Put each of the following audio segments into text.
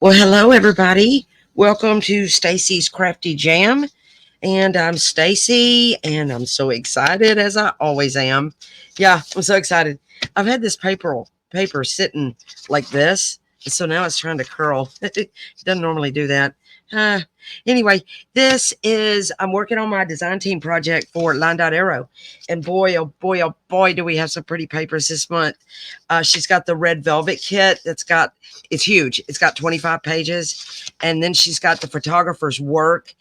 Well, hello everybody. Welcome to Stacy's Crafty Jam. And I'm Stacy, and I'm so excited as I always am. Yeah, I'm so excited. I've had this paper sitting like this, so now it's trying to curl. It doesn't normally do that. Uh, anyway, I'm working on my design team project for LineDotArrow. And boy, oh boy, oh boy, do we have some pretty papers this month. She's got the red velvet kit it's huge. It's got 25 pages. And then she's got the photographer's work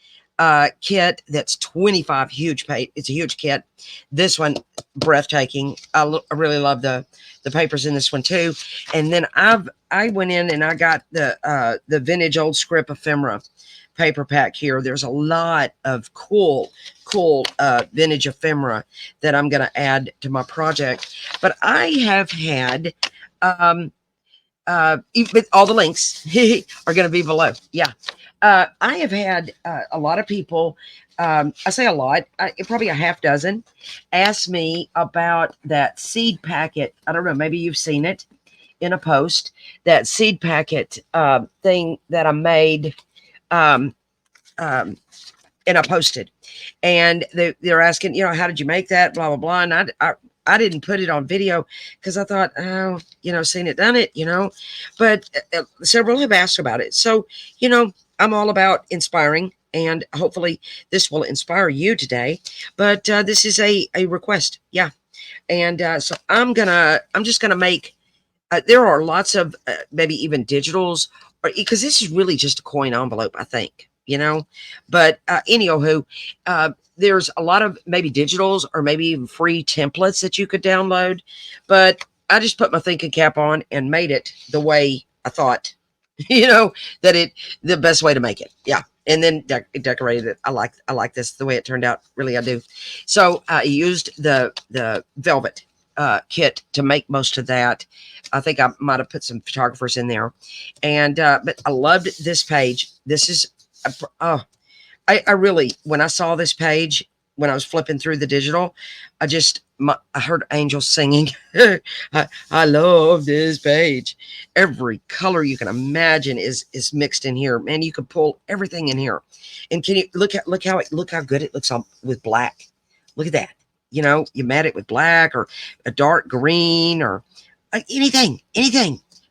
kit that's 25 huge page. It's a huge kit. This one, breathtaking. I really love the papers in this one too. And then I went in and I got the vintage old script ephemera paper pack here. There's a lot of cool vintage ephemera that I'm going to add to my project. But I have had all the links are going to be below. Yeah. I have had a lot of people, I say a lot, probably a half dozen, ask me about that seed packet. I don't know, maybe you've seen it in a post, that seed packet thing that I made and I posted. And they're asking, how did you make that? Blah, blah, blah. And I didn't put it on video because I thought, seen it, done it, but several have asked about it. So, I'm all about inspiring, and hopefully this will inspire you today. But this is a request. Yeah. And so I'm just going to make, there are lots of maybe even digitals, because this is really just a coin envelope, I think, but anywho, there's a lot of maybe digitals or maybe even free templates that you could download. But I just put my thinking cap on and made it the way I thought, the best way to make it. Yeah. And then decorated it. I like this, the way it turned out. Really, I do. So I used the velvet kit to make most of that. I think I might have put some photographers in there. And, but I loved this page. This is, I really, when I saw this page, when I was flipping through the digital, I heard angels singing. I love this page. Every color you can imagine is mixed in here. Man, you could pull everything in here. And can you look how good it looks on with black. Look at that. You mat it with black or a dark green or anything,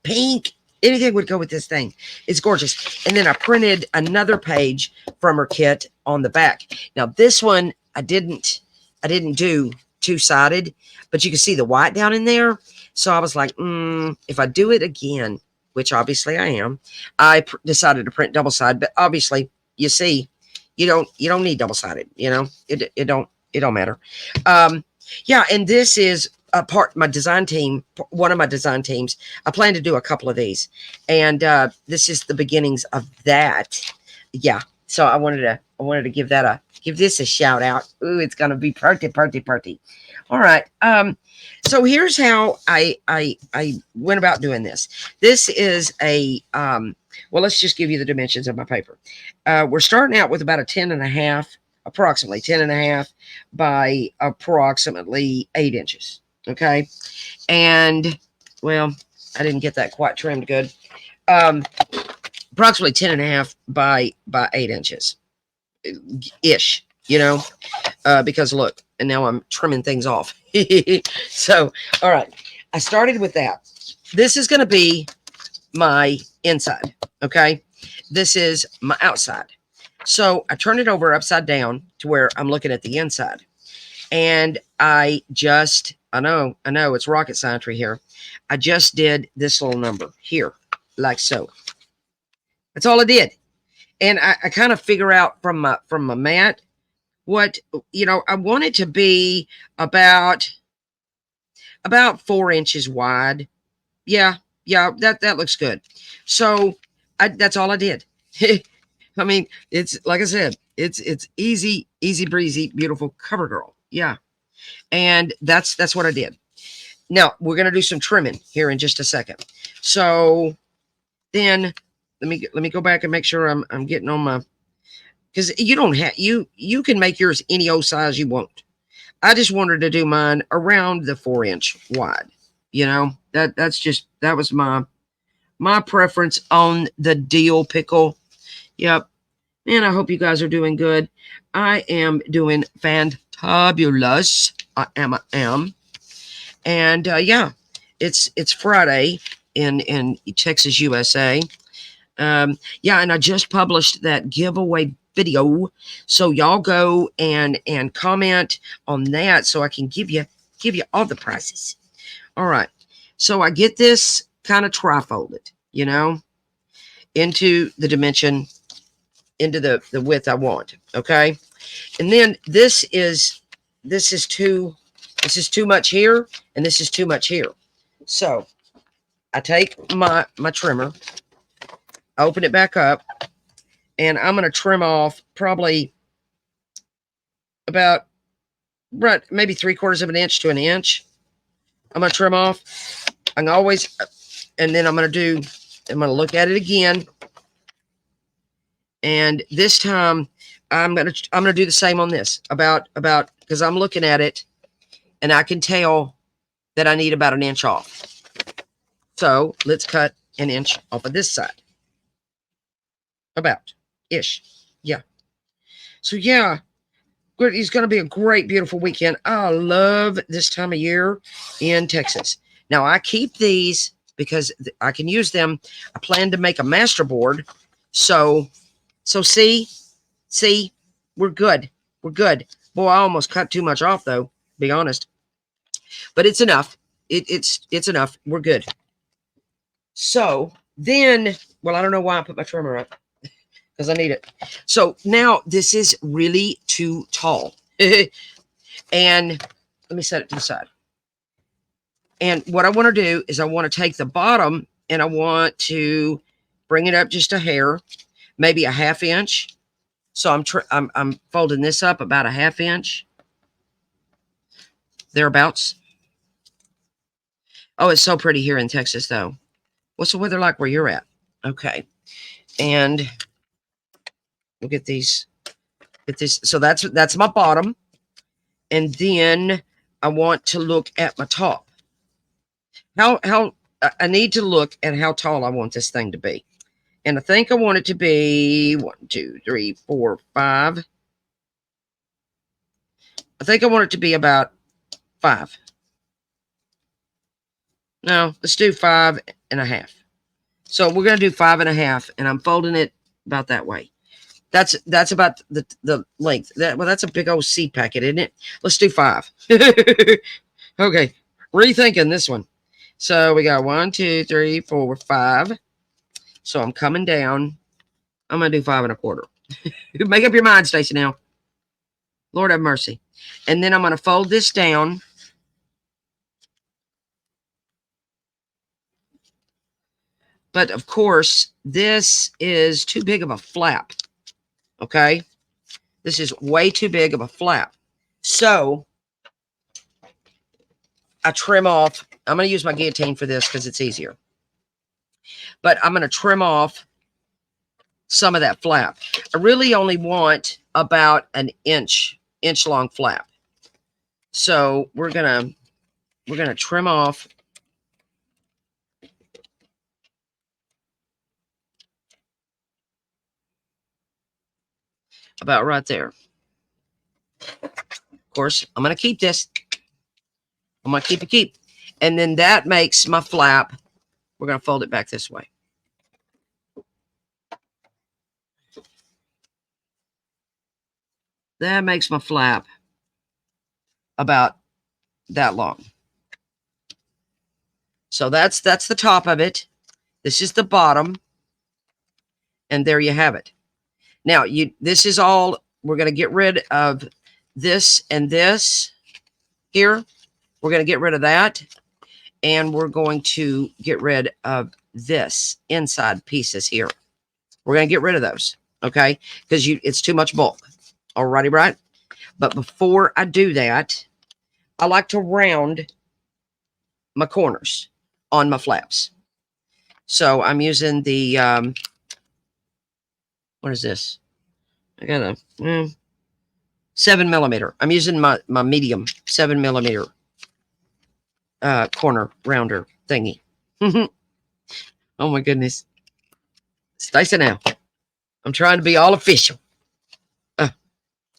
pink, anything would go with this thing. It's gorgeous. And then I printed another page from her kit on the back. Now this one, I didn't do two-sided, but you can see the white down in there. So I was like, if I do it again, which obviously I am, I decided to print double-sided, but obviously you see, you don't need double-sided, it don't matter. Yeah. And this is my design team, one of my design teams. I plan to do a couple of these, and this is the beginnings of that. Yeah. So I wanted to give this a shout out. Ooh, it's gonna be pretty. All right. So here's how I went about doing this. This is a well, let's just give you the dimensions of my paper. We're starting out with about a 10.5, approximately 10.5 by approximately 8 inches. Okay. And well, I didn't get that quite trimmed good. Approximately 10.5 by 8 inches ish, because look, and now I'm trimming things off. So, all right. I started with that. This is going to be my inside. Okay. This is my outside. So I turn it over upside down to where I'm looking at the inside. And I know it's rocket science here. I just did this little number here, like so. That's all I did. And I kind of figure out from my mat what, I want it to be about 4 inches wide. Yeah, that looks good. So that's all I did. I mean, it's like I said, it's easy breezy, beautiful cover girl. Yeah. And that's what I did. Now we're going to do some trimming here in just a second. So then let me go back and make sure I'm getting on my, because you don't have, you can make yours any old size you want. I just wanted to do mine around the 4 inch wide. That was my my preference on the dill pickle. Yep. And I hope you guys are doing good. I am doing fantabulous. I am. And yeah, it's Friday in Texas, USA. Yeah, and I just published that giveaway video, so y'all go and comment on that so I can give you all the prices. All right, so I get this kind of tri-folded, you know, into the dimension, into the width I want. Okay, and then this is too much here, and this is too much here. So I take my trimmer, open it back up, and I'm going to trim off probably about maybe 3/4 of an inch to an inch. I'm going to trim off. I'm always, and then I'm going to look at it again. And this time I'm going to do the same on this about, because I'm looking at it and I can tell that I need about an inch off. So let's cut an inch off of this side. About ish. Yeah. So yeah, it's going to be a great, beautiful weekend. I love this time of year in Texas. Now I keep these because I can use them. I plan to make a master board. So see, we're good. We're good. Boy, I almost cut too much off though, be honest. But it's enough. It's enough. We're good. So then, well, I don't know why I put my trimmer up, because I need it. So now this is really too tall. And let me set it to the side. And what I want to do is I want to take the bottom and I want to bring it up just a hair, maybe a 1/2 inch. So I'm folding this up about a 1/2 inch, thereabouts. Oh, it's so pretty here in Texas, though. What's the weather like where you're at? Okay, and we'll get these. Get this. So that's my bottom, and then I want to look at my top. How I need to look at how tall I want this thing to be. And I think I want it to be 1, 2, 3, 4, 5. I think I want it to be about 5. No, let's do 5.5. So we're going to do 5.5, and I'm folding it about that way. That's about the length. That's a big old seed packet, isn't it? Let's do 5. Okay, rethinking this one. So we got 1, 2, 3, 4, 5. So I'm coming down. I'm going to do 5.25. Make up your mind, Stacy, now. Lord have mercy. And then I'm going to fold this down. But of course, this is too big of a flap. Okay? This is way too big of a flap. So I trim off. I'm going to use my guillotine for this because it's easier. But I'm going to trim off some of that flap. I really only want about an inch long flap. So we're gonna trim off about right there. Of course, I'm gonna keep this. I'm gonna keep. And then that makes my flap. We're gonna fold it back this way. That makes my flap about that long. So that's the top of it. This is the bottom. And there you have it. Now, this is all, we're going to get rid of this and this here. We're going to get rid of that. And we're going to get rid of this inside pieces here. We're going to get rid of those, okay? Because it's too much bulk. Alrighty, right? But before I do that, I like to round my corners on my flaps. So I'm using the, what is this? I got a 7mm. I'm using my medium 7mm corner rounder thingy. Oh my goodness. Stacy now. I'm trying to be all official.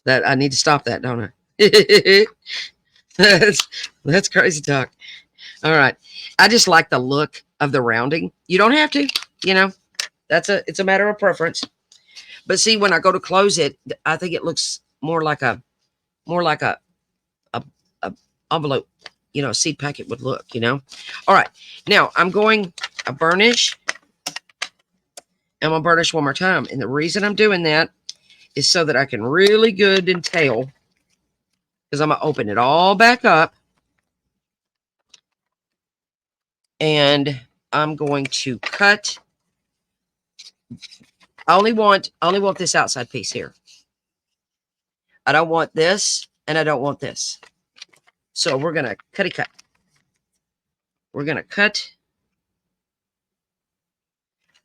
That I need to stop that, don't I? that's crazy talk. All right. I just like the look of the rounding. You don't have to, you know. It's a matter of preference. But see, when I go to close it, I think it looks more like a a, a envelope, you know, a seed packet would look, you know. All right. Now I'm going to burnish. I'm gonna burnish one more time. And the reason I'm doing that is so that I can really good and tail, because I'm gonna open it all back up. And I'm going to cut. I only want this outside piece here. I don't want this, and I don't want this. So we're gonna cut. We're gonna cut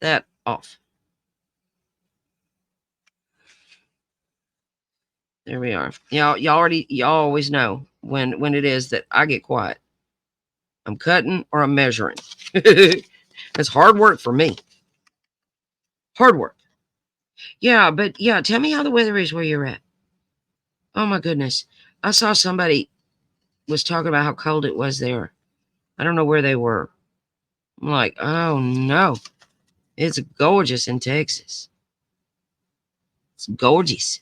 that off. There we are. Y'all always know when it is that I get quiet. I'm cutting or I'm measuring. It's hard work for me. Hard work. Yeah, but yeah, tell me how the weather is where you're at. Oh my goodness. I saw somebody was talking about how cold it was there. I don't know where they were. I'm like, oh no. It's gorgeous in Texas. It's gorgeous.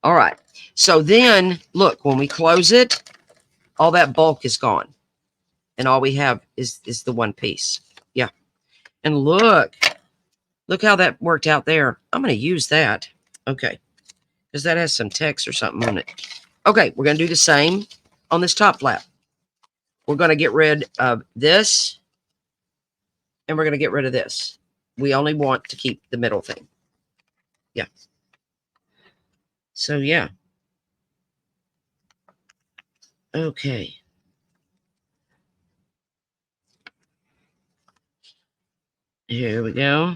All right. So then, look, when we close it, all that bulk is gone. And all we have is the one piece. Yeah. And look how that worked out there. I'm going to use that. Okay. Because that has some text or something on it. Okay. We're going to do the same on this top flap. We're going to get rid of this. And we're going to get rid of this. We only want to keep the middle thing. Yeah. So, yeah. Okay. Here we go.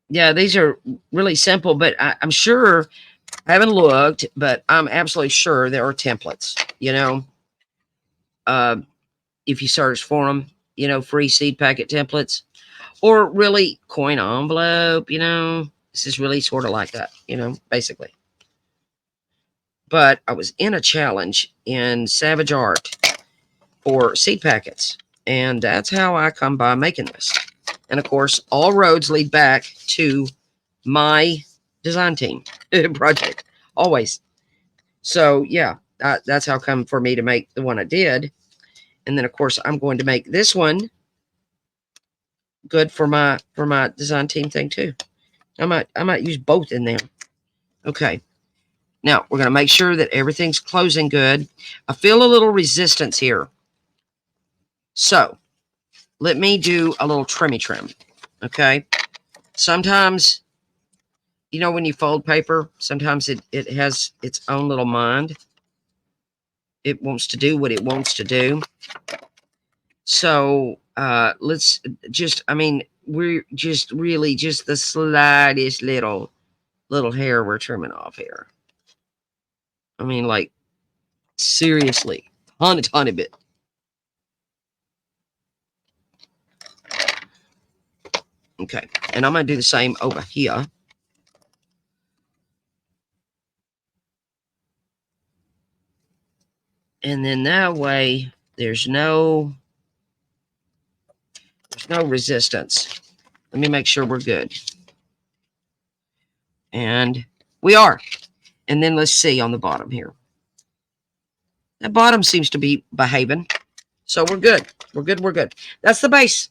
Yeah, these are really simple, but I'm sure, I haven't looked, but I'm absolutely sure there are templates, you know. If you search for them, you know, free seed packet templates, or really coin envelope, you know. This is really sort of like that, you know, basically. But I was in a challenge in Savage Art for seed packets, and that's how I come by making this. And of course, all roads lead back to my design team project, always. So yeah, that's how come for me to make the one I did. And then of course, I'm going to make this one good for my design team thing too. I might use both in there. Okay. Now we're going to make sure that everything's closing good. I feel a little resistance here. So let me do a little trimmy trim. Okay. Sometimes, you know, when you fold paper, sometimes it has its own little mind. It wants to do what it wants to do. So let's just, I mean, we're just really just the slightest little hair we're trimming off here. I mean, like, seriously, tiny bit. Okay, and I'm going to do the same over here. And then that way, there's no resistance. Let me make sure we're good. And we are. And then let's see on the bottom here. The bottom seems to be behaving. So we're good. We're good. We're good. That's the base.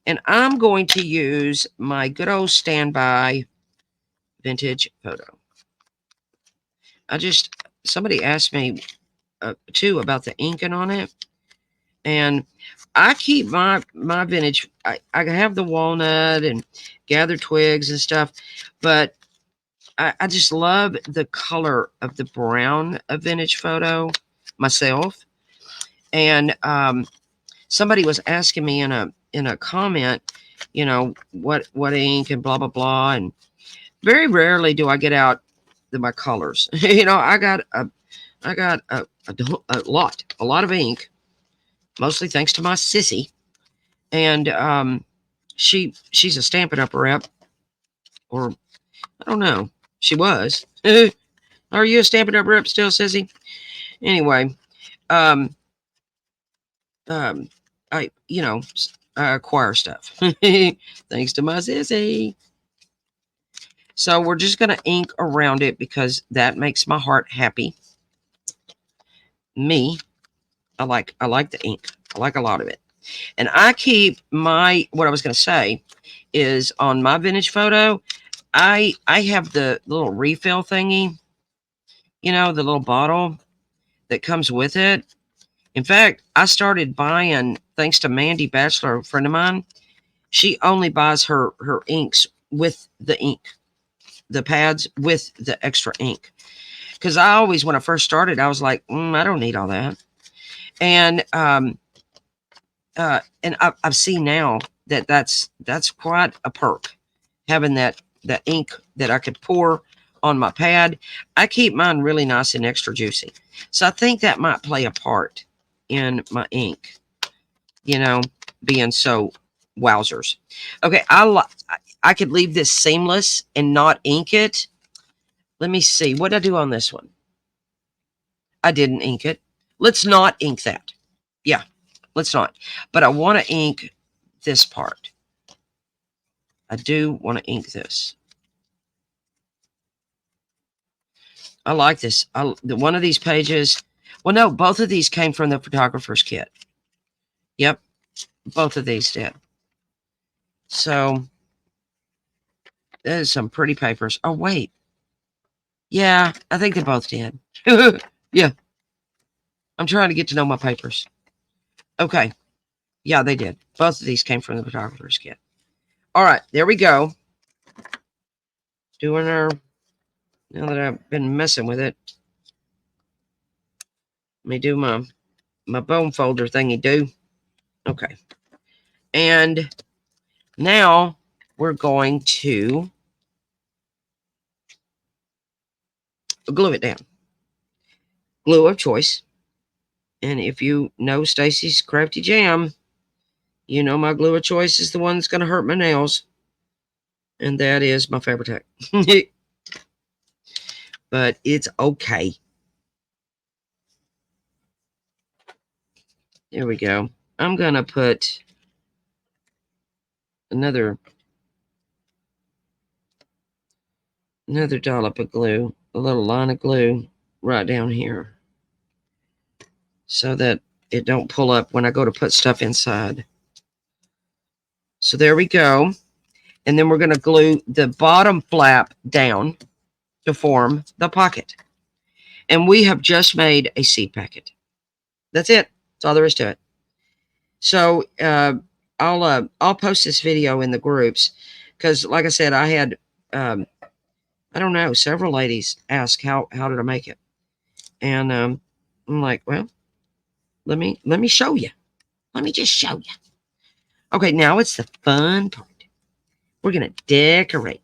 And I'm going to use my good old standby vintage photo. Somebody asked me too about the inking on it. And I keep my vintage. I have the walnut and gathered twigs and stuff. But I just love the color of the brown of vintage photo myself. And somebody was asking me in a comment, you know, what ink and blah blah blah, and very rarely do I get out my colors. You know, I got a lot of ink, mostly thanks to my sissy. And she's a Stampin' Up! Rep, or I don't know. She was. Are you a Stampin' Up! Rep still, sissy? Anyway, um, um, I choir stuff. Thanks to my sissy. So we're just gonna ink around it because that makes my heart happy. Me, I like the ink. I like a lot of it. And I keep what I was gonna say is on my vintage photo, I have the little refill thingy, the little bottle that comes with it. In fact, I started buying, thanks to Mandy Bachelor, a friend of mine. She only buys her inks with the ink, the pads with the extra ink. Because I always, when I first started, I was like, I don't need all that. And I've seen now that that's quite a perk, having that ink that I could pour on my pad. I keep mine really nice and extra juicy, so I think that might play a part in my ink, being so wowzers. Okay, I could leave this seamless and not ink it. Let me see, what did I do on this one? I didn't ink it. Let's not ink that. Yeah, let's not. But I want to ink this part. I do want to ink this. I like this. One of these pages. Well, no, both of these came from the photographer's kit. Yep, both of these did. So there's some pretty papers. Oh, wait. Yeah, I think they both did. Yeah. I'm trying to get to know my papers. Okay. Yeah, they did. Both of these came from the photographer's kit. All right, there we go. Doing our, now that I've been messing with it, let me do my bone folder thingy do. Okay. And now we're going to glue it down. Glue of choice. And if you know Stacy's Crafty Jam, you know my glue of choice is the one that's going to hurt my nails. And that is my Fabri-Tac. But it's okay. There we go. I'm going to put another dollop of glue, a little line of glue right down here, so that it don't pull up when I go to put stuff inside. So there we go. And then we're going to glue the bottom flap down to form the pocket. And we have just made a seed packet. That's it. That's all there is to it. So I'll post this video in the groups, because like I said, I had I don't know, several ladies ask how did I make it, and I'm like, well, let me show you. Let me just show you. Okay, now it's the fun part. We're gonna decorate.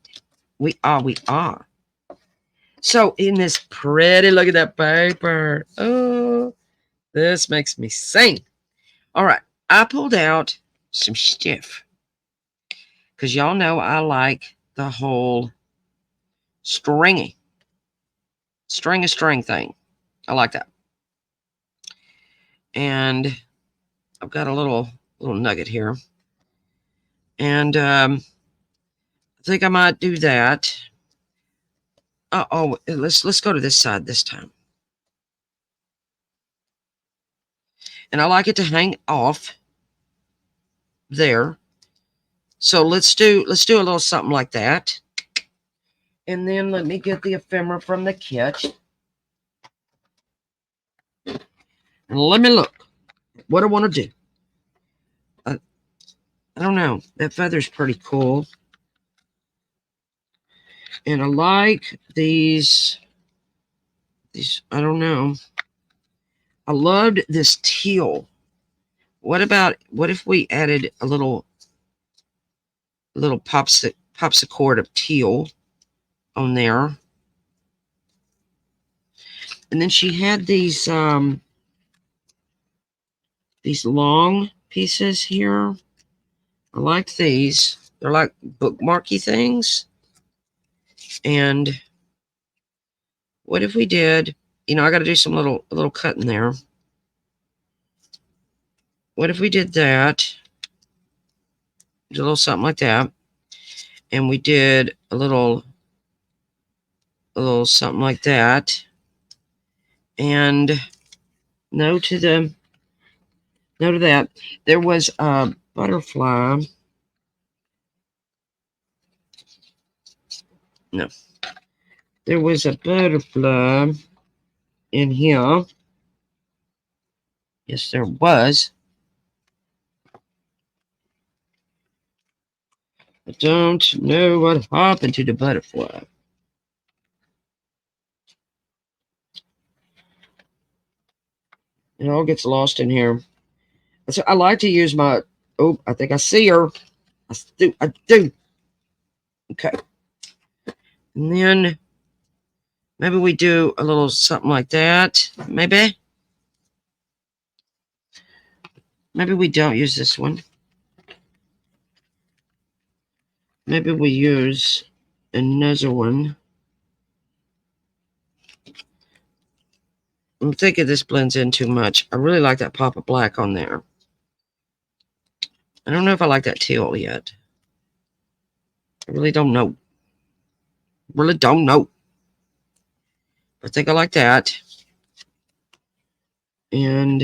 We are. So in this pretty, look at that paper. Oh, this makes me sing. All right, I pulled out some stuff, because y'all know I like the whole string thing. I like that. And I've got a little nugget here. And I think I might do that. Let's go to this side this time. And I like it to hang off there. So let's do a little something like that. And then let me get the ephemera from the kit. And let me look what I want to do. I don't know. That feather's pretty cool. And I like these, I don't know. I loved this teal. What if we added a little popsicle of teal on there? And then she had these these long pieces here. I like these. They're like bookmarky things. And what if we did, you know, I got to do some little cutting there. What if we did that? Do a little something like that. And we did a little something like that. And no to that. There was a butterfly. No. There was a butterfly in here. Yes, there was. I don't know what happened to the butterfly. It all gets lost in here. So I like to use my, oh, I think I see her. I do. Okay. And then maybe we do a little something like that. Maybe we don't use this one. Maybe we use another one. I'm thinking this blends in too much. I really like that pop of black on there. I don't know if I like that teal yet. I really don't know. Really don't know. I think I like that. And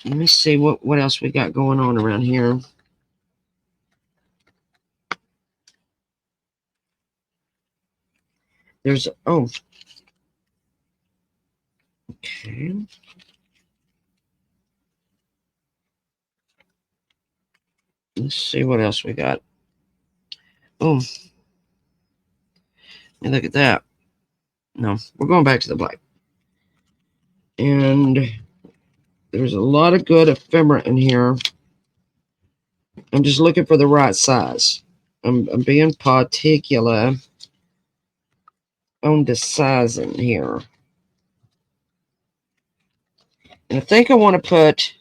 let me see what else we got going on around here. There's, oh. Okay. Let's see what else we got. Oh. And look at that. No, we're going back to the black. And there's a lot of good ephemera in here. I'm just looking for the right size. I'm being particular on the sizing here. And I think I want to put,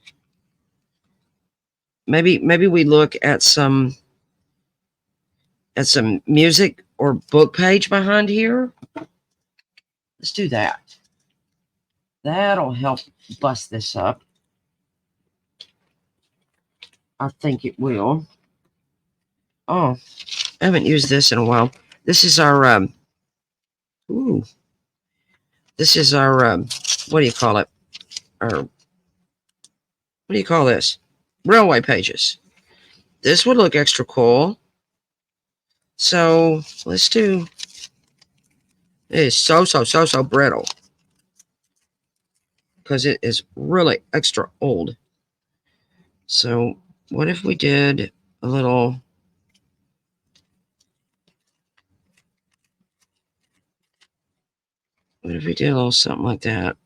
maybe we look at some music or book page behind here. Let's do that. That'll help bust this up. I think it will. Oh, I haven't used this in a while. This is our, ooh. This is our, what do you call it? Our, what do you call this? Railway pages. This would look extra cool. So let's do, it is so brittle. Because it is really extra old. So what if we did a little, what if we did a little something like that?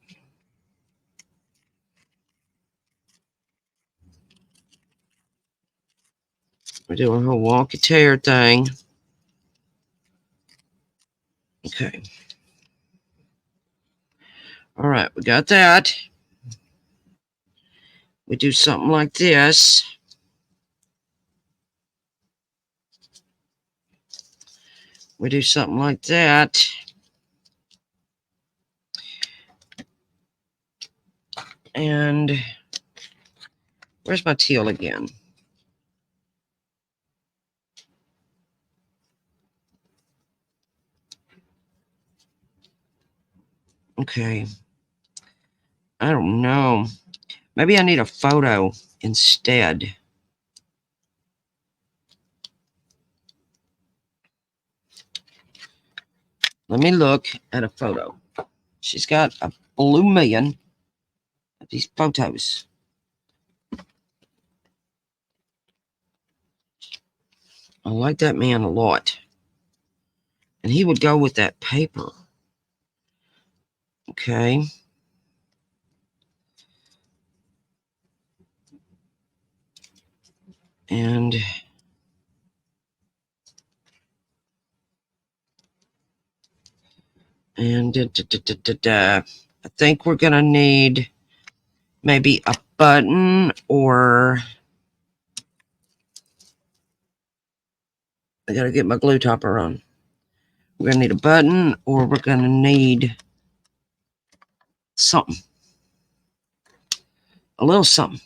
We're doing a whole wonky tear thing. Okay. All right, we got that. We do something like this. We do something like that. And where's my teal again? Okay. I don't know. Maybe I need a photo instead. Let me look at a photo. She's got a blue million of these photos. I like that man a lot. And he would go with that paper. Okay. And And I think we're going to need maybe a button, or I got to get my glue topper on. We're going to need a button, or we're going to need something. A little something.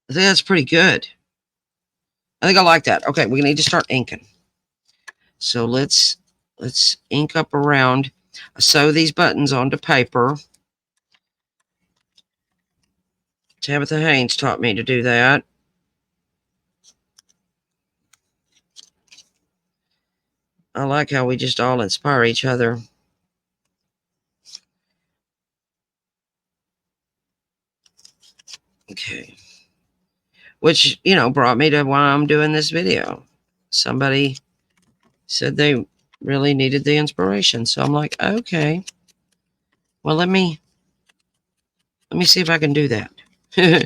I think that's pretty good. I think I like that. Okay, we need to start inking. So let's ink up around. I sew these buttons onto paper. Tabitha Haynes taught me to do that. I like how we just all inspire each other. Okay. Which, you know, brought me to why I'm doing this video. Somebody said they really needed the inspiration. So I'm like, okay, well, let me see if I can do that. All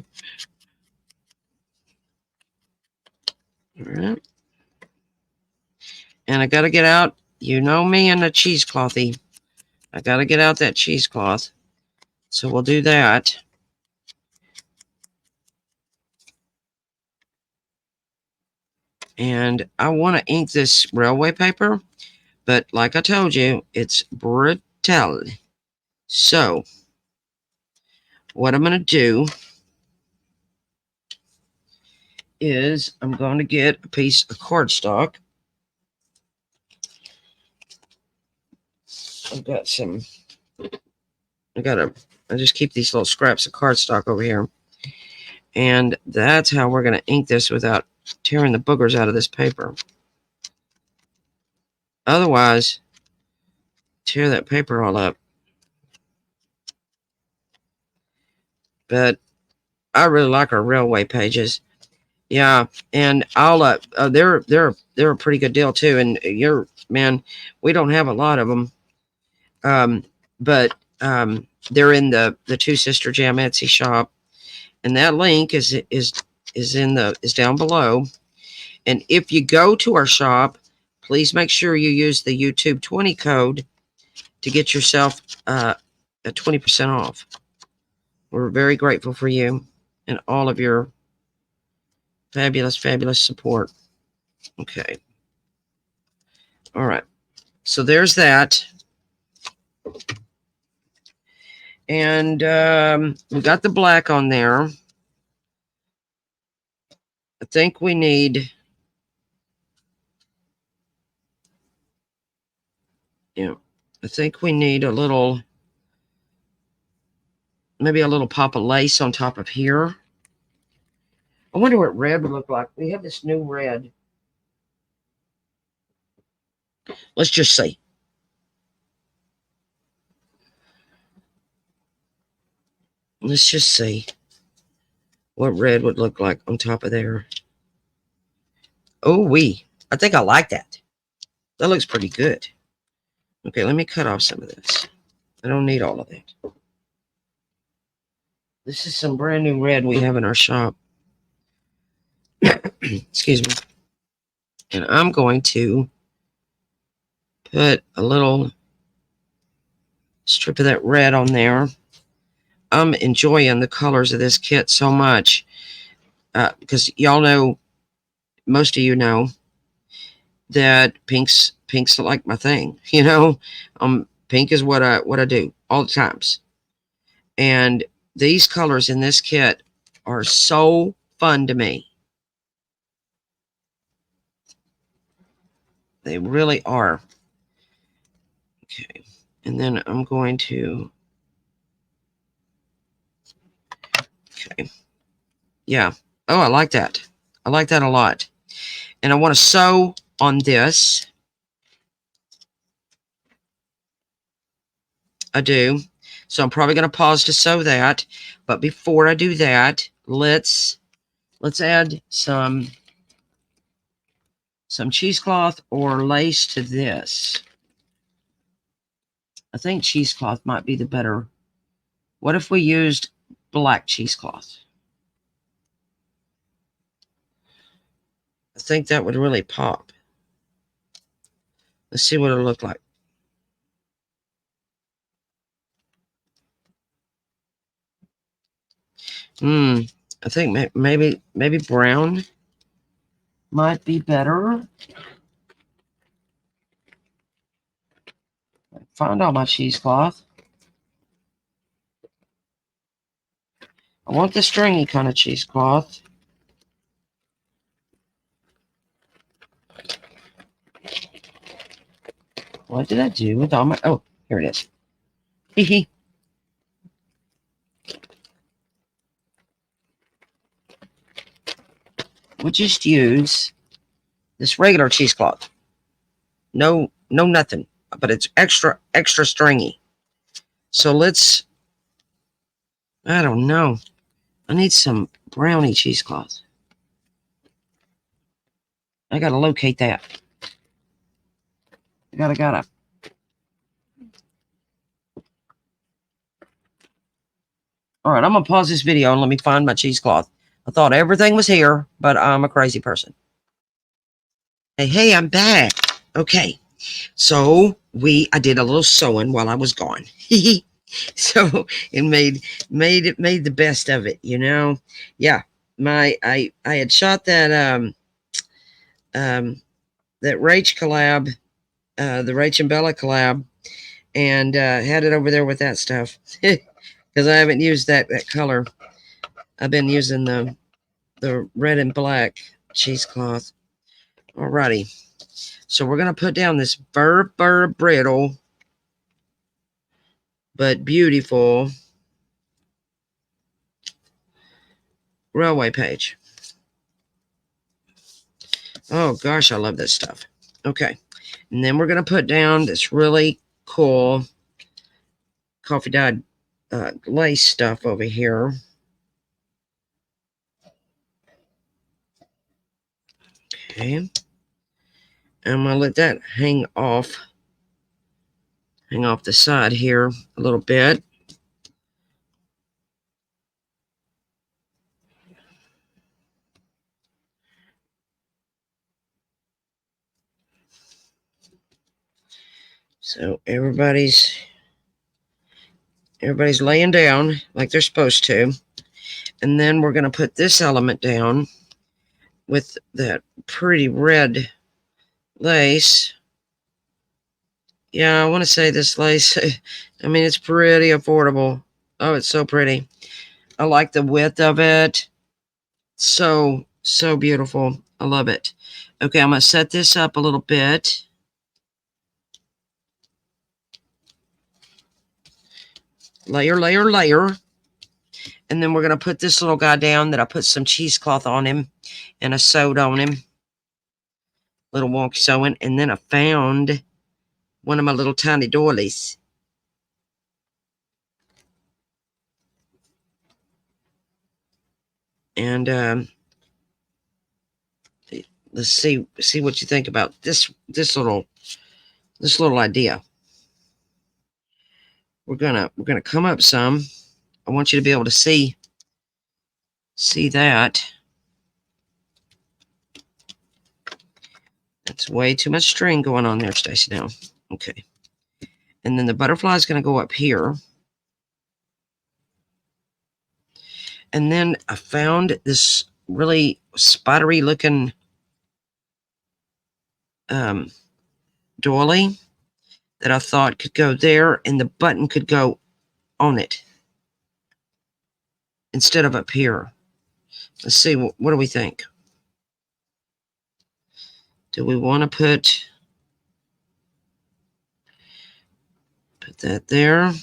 right. And I got to get out, you know me and the cheeseclothy. I got to get out that cheesecloth. So we'll do that. And I want to ink this railway paper, but like I told you, it's brittle. So what I'm going to do is I'm going to get a piece of cardstock. I've got some, I just keep these little scraps of cardstock over here. And that's how we're going to ink this without tearing the boogers out of this paper. Otherwise, tear that paper all up. But I really like our railway pages. Yeah, and I'll they're a pretty good deal too. And man, we don't have a lot of them. But they're in the TwoSisterJam Etsy shop, and that link is down below. And if you go to our shop, please make sure you use the YouTube 20 code to get yourself a 20% off. We're very grateful for you and all of your fabulous support. Okay. All right. So there's that. And we got the black on there. I think we need, I think we need a little, maybe a little pop of lace on top of here. I wonder what red would look like. We have this new red. Let's just see. Let's just see what red would look like on top of there. Oh, I think I like that. That looks pretty good. Okay, let me cut off some of this. I don't need all of that. This is some brand new red we have in our shop. Excuse me. And I'm going to put a little strip of that red on there. I'm enjoying the colors of this kit so much because y'all know, most of you know, that pink's like my thing. Pink is what I do all the times. And these colors in this kit are so fun to me. They really are. Okay. And then I'm going to, okay. Yeah. Oh, I like that. I like that a lot. And I want to sew on this. I do. So I'm probably going to pause to sew that. But before I do that, let's add some cheesecloth or lace to this. I think cheesecloth might be the better. What if we used black cheesecloth? I think that would really pop. Let's see what it'll look like. I think maybe brown might be better. Find all my cheesecloth. I want the stringy kind of cheesecloth. What did I do with all my... Oh, here it is. Hee. We'll just use this regular cheesecloth. No nothing. But it's extra stringy. So let's... I don't know. I need some brownie cheesecloth. I gotta locate that. Gotta. All right, I'm gonna pause this video and let me find my cheesecloth. I thought everything was here, but I'm a crazy person. Hey, I'm back. Okay, so I did a little sewing while I was gone. So it made the best of it, you know. Yeah, I had shot that that Rach collab, the Rach and Bella collab, and had it over there with that stuff. Because I haven't used that color. I've been using the red and black cheesecloth. Alrighty. So we're going to put down this very brittle but beautiful railway page. Oh gosh, I love this stuff. Okay. And then we're going to put down this really cool coffee dyed lace stuff over here. Okay. And I'm going to let that hang off the side here a little bit. So everybody's laying down like they're supposed to. And then we're going to put this element down with that pretty red lace. Yeah, I want to say this lace, I mean, it's pretty affordable. Oh, it's so pretty. I like the width of it. So beautiful. I love it. Okay, I'm going to set this up a little bit. Layer. And then we're going to put this little guy down that I put some cheesecloth on him and I sewed on him. Little wonky sewing. And then I found one of my little tiny doilies. And let's see what you think about this little idea. We're gonna come up some. I want you to be able to see that. That's way too much string going on there, Stacy. Now, okay. And then the butterfly is going to go up here. And then I found this really spidery looking doily that I thought could go there, and the button could go on it instead of up here. Let's see, what do we think? Do we want to put that there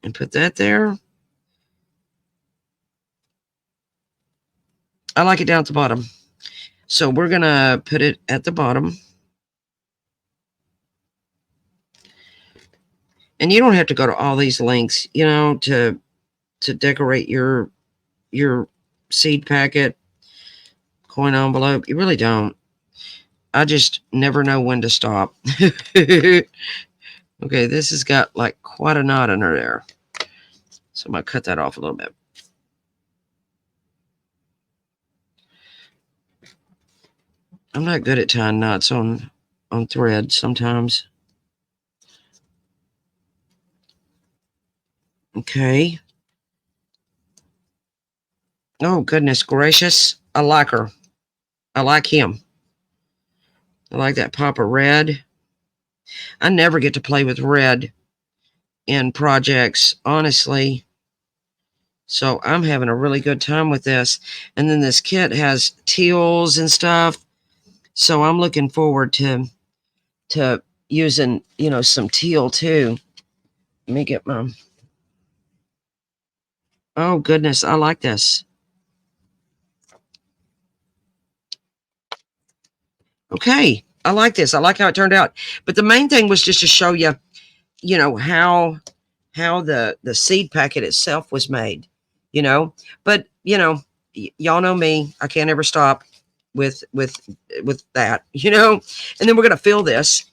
and put that there? I like it down at the bottom. So we're going to put it at the bottom. And you don't have to go to all these lengths, you know, to decorate your seed packet, coin envelope. You really don't. I just never know when to stop. Okay, this has got like quite a knot under there. So I'm going to cut that off a little bit. I'm not good at tying knots on thread sometimes. Okay. Oh, goodness gracious. I like her. I like him. I like that pop of red. I never get to play with red in projects, honestly. So I'm having a really good time with this. And then this kit has teals and stuff. So I'm looking forward to using, you know, some teal too. Let me get my, oh goodness, I like this. Okay, I like this. I like how it turned out. But the main thing was just to show you, you know, how the seed packet itself was made, you know. But you know, y'all know me. I can't ever stop with that, you know. And then we're gonna fill this.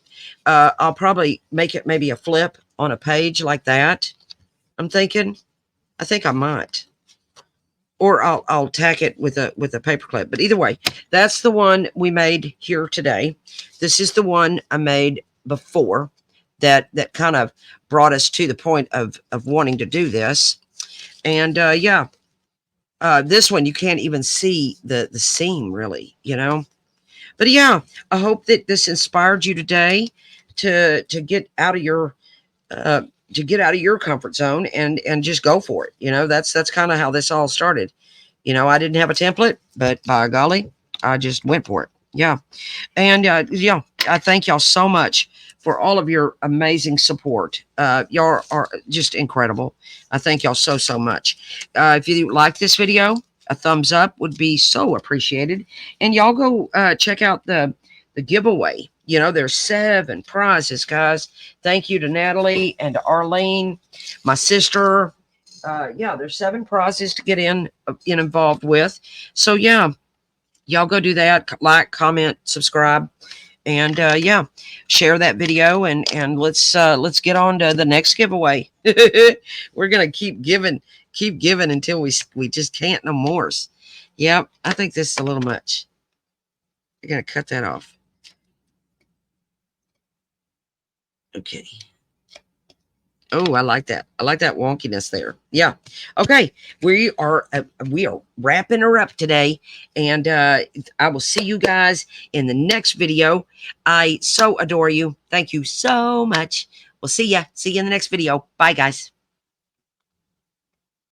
I'll probably make it maybe a flip on a page like that. I'm thinking. I think I might. Or I'll tack it with a paper clip. But either way, that's the one we made here today. This is the one I made before that kind of brought us to the point of wanting to do this. And yeah, this one you can't even see the seam really, you know. But yeah, I hope that this inspired you today to get out of your uh, comfort zone and just go for it. You know, that's kind of how this all started. You know, I didn't have a template, but by golly, I just went for it. Yeah. And yeah, I thank y'all so much for all of your amazing support. Y'all are just incredible. I thank y'all so much. If you like this video, a thumbs up would be so appreciated. And y'all go check out the giveaway. You know, there's 7 prizes, guys. Thank you to Natalie and to Arlene, my sister. Yeah, there's 7 prizes to get involved with. So yeah, y'all go do that. Like, comment, subscribe, and yeah, share that video, and let's get on to the next giveaway. We're gonna keep giving until we just can't no more. Yep, I think this is a little much. I gotta cut that off. Okay. Oh, I like that. I like that wonkiness there. Yeah. Okay. We are wrapping her up today, and I will see you guys in the next video. I so adore you. Thank you so much. We'll see ya. See you in the next video. Bye, guys.